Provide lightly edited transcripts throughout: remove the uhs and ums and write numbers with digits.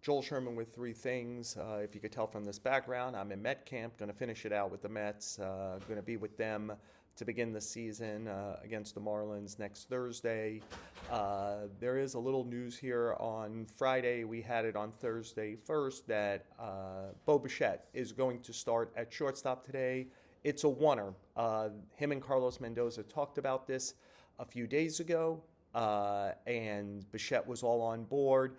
Joel Sherman with three things. If you could tell from this background, I'm in Met camp, going to finish it out with the Mets. Going to be with them to begin the season against the Marlins next Thursday. There is a little news here on Friday. We had it on Thursday first that Bo Bichette is going to start at shortstop today. It's a oneer. Him and Carlos Mendoza talked about this a few days ago, and Bichette was all on board.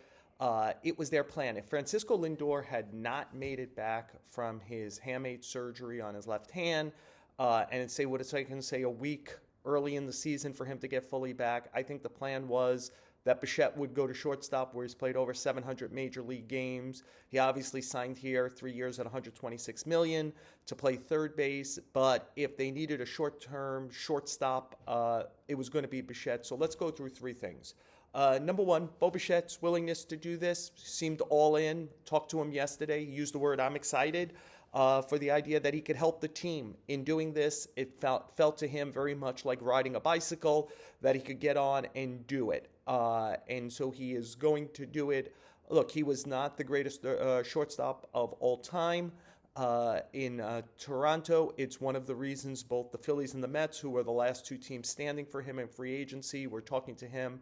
It was their plan. If Francisco Lindor had not made it back from his hamate surgery on his left hand, and it's taken a week early in the season for him to get fully back, I think the plan was that Bichette would go to shortstop, where he's played over 700 major league games. He obviously signed here 3 years at $126 million to play third base. But if they needed a short-term shortstop, it was going to be Bichette. So let's go through three things. Number one, Bo Bichette's willingness to do this seemed all in. Talked to him yesterday. He used the word "I'm excited" for the idea that he could help the team in doing this. It felt to him very much like riding a bicycle, that he could get on and do it. And so he is going to do it. Look, he was not the greatest shortstop of all time. In Toronto, it's one of the reasons both the Phillies and the Mets, who were the last two teams standing for him in free agency, were talking to him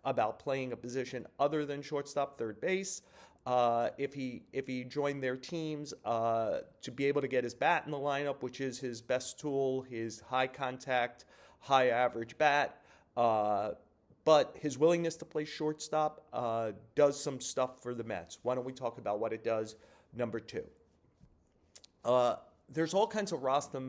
about playing a position other than shortstop, third base. If he joined their teams, to be able to get his bat in the lineup, which is his best tool, his high contact, high average bat. But his willingness to play shortstop does some stuff for the Mets. Why don't we talk about what it does? Number two. There's all kinds of roster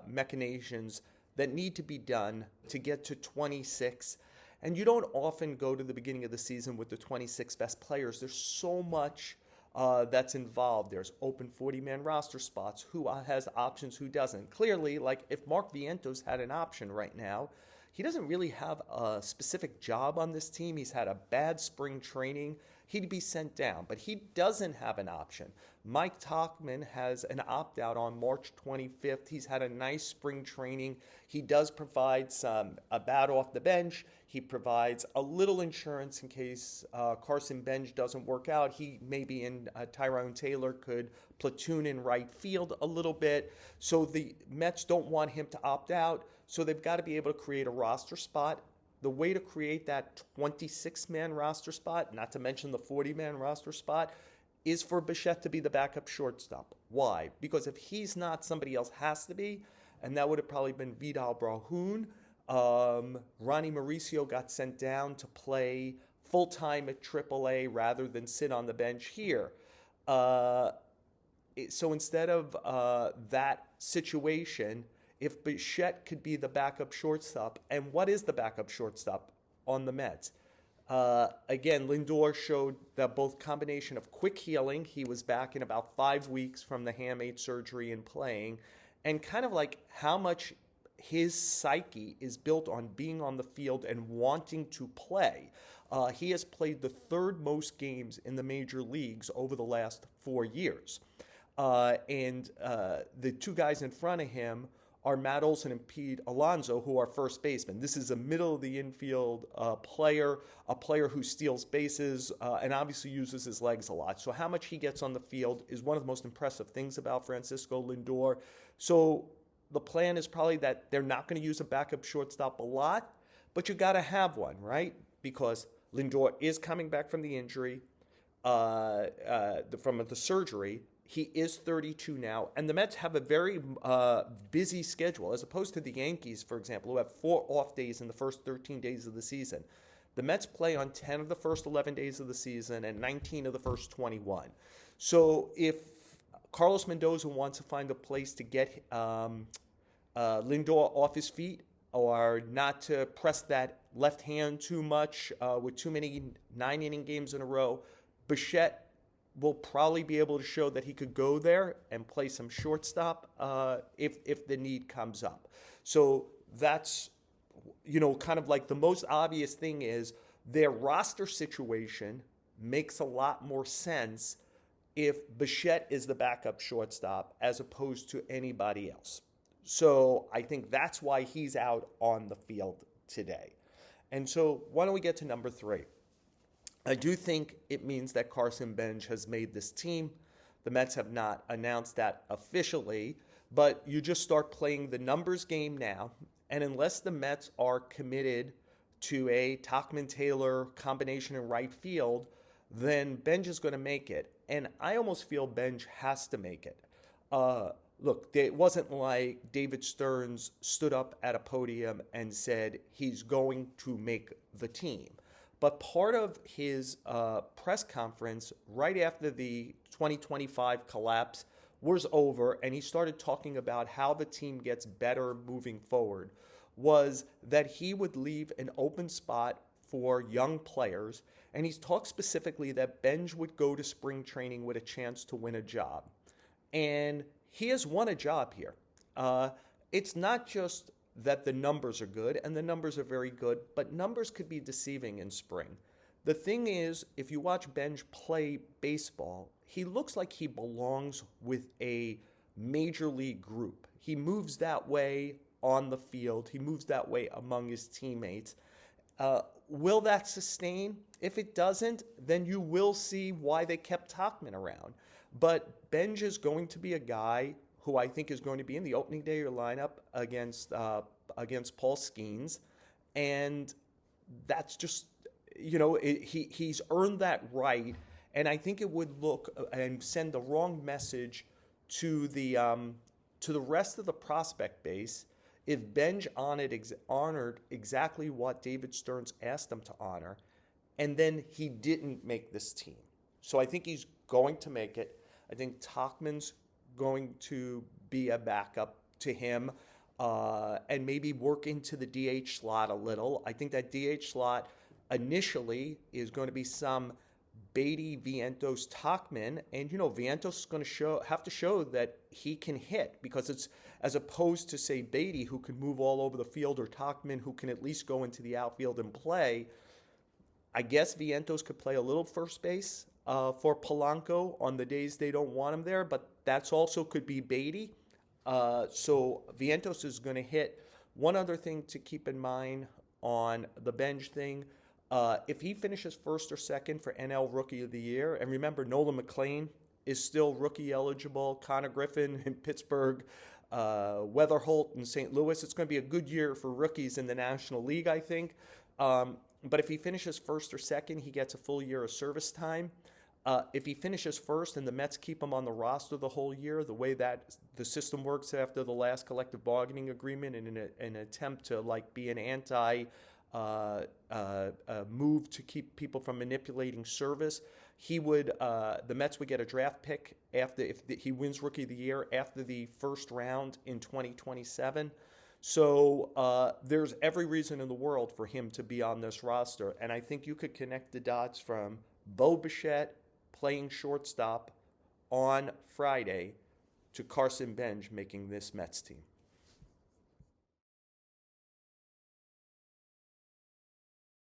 machinations that need to be done to get to 26. And you don't often go to the beginning of the season with the 26 best players. There's so much that's involved. There's open 40-man roster spots. Who has options, who doesn't? Clearly, like if Mark Vientos had an option right now, he doesn't really have a specific job on this team. He's had a bad spring training. He'd be sent down, but he doesn't have an option. Mike Tauchman has an opt-out on March 25th. He's had a nice spring training. He does provide a bat off the bench. He provides a little insurance in case Carson Benge doesn't work out. He maybe Tyrone Taylor could platoon in right field a little bit. So the Mets don't want him to opt out. So they've got to be able to create a roster spot. The way to create that 26-man roster spot, not to mention the 40-man roster spot, is for Bichette to be the backup shortstop. Why? Because if he's not, somebody else has to be, and that would have probably been Vidal Brahun. Ronnie Mauricio got sent down to play full-time at AAA rather than sit on the bench here. So instead of that situation, if Bichette could be the backup shortstop, and what is the backup shortstop on the Mets? Again, Lindor showed that both combination of quick healing, he was back in about 5 weeks from the hamate surgery and playing, and kind of like how much his psyche is built on being on the field and wanting to play. He has played the third most games in the major leagues over the last 4 years. And the two guys in front of him are Matt Olson and Pete Alonso, who are first basemen. This is a middle-of-the-infield player, a player who steals bases and obviously uses his legs a lot. So how much he gets on the field is one of the most impressive things about Francisco Lindor. So the plan is probably that they're not going to use a backup shortstop a lot, but you got to have one, right? Because Lindor is coming back from the injury, from the surgery. He is 32 now, and the Mets have a very busy schedule, as opposed to the Yankees, for example, who have 4 off days in the first 13 days of the season. The Mets play on 10 of the first 11 days of the season and 19 of the first 21. So if Carlos Mendoza wants to find a place to get Lindor off his feet, or not to press that left hand too much with too many 9-inning games in a row, Bichette will probably be able to show that he could go there and play some shortstop if the need comes up. So that's, kind of like the most obvious thing is their roster situation makes a lot more sense if Bichette is the backup shortstop as opposed to anybody else. So I think that's why he's out on the field today. And so why don't we get to number 3? I do think it means that Carson Benge has made this team. The Mets have not announced that officially, but you just start playing the numbers game now. And unless the Mets are committed to a Tachman-Taylor combination in right field, then Benge is going to make it. And I almost feel Benge has to make it. Look, it wasn't like David Stearns stood up at a podium and said he's going to make the team. But part of his press conference right after the 2025 collapse was over, and he started talking about how the team gets better moving forward, was that he would leave an open spot for young players. And he's talked specifically that Benge would go to spring training with a chance to win a job. And he has won a job here. It's not just that the numbers are good, and the numbers are very good, but numbers could be deceiving in spring. The thing is, if you watch Benge play baseball, he looks like he belongs with a major league group. He moves that way on the field. He moves that way among his teammates. Will that sustain? If it doesn't, then you will see why they kept Tachman around. But Benge is going to be a guy who I think is going to be in the opening day of your lineup against Paul Skeens. And that's just, he's earned that right. And I think it would look and send the wrong message to the rest of the prospect base if Benge honored exactly what David Stearns asked him to honor, and then he didn't make this team. So I think he's going to make it. I think Tachman's going to be a backup to him and maybe work into the DH slot a little. I think that DH slot initially is going to be some Beatty, Vientos, Tachman, and Vientos is going to have to show that he can hit, because it's as opposed to, say, Beatty, who can move all over the field, or Tachman, who can at least go into the outfield and play. I guess Vientos could play a little first base for Polanco on the days they don't want him there, but that's also could be Beatty. So Vientos is going to hit. One other thing to keep in mind on the Benge thing, if he finishes first or second for NL Rookie of the Year, and remember, Nolan McLean is still rookie eligible, Connor Griffin in Pittsburgh, Weatherholt in St. Louis. It's going to be a good year for rookies in the National League, I think. But if he finishes first or second, he gets a full year of service time. If he finishes first and the Mets keep him on the roster the whole year, the way that the system works after the last collective bargaining agreement, in an attempt to be an anti move to keep people from manipulating service, the Mets would get a draft pick if he wins Rookie of the Year after the first round in 2027. So there's every reason in the world for him to be on this roster, and I think you could connect the dots from Bo Bichette playing shortstop on Friday to Carson Benge making this Mets team.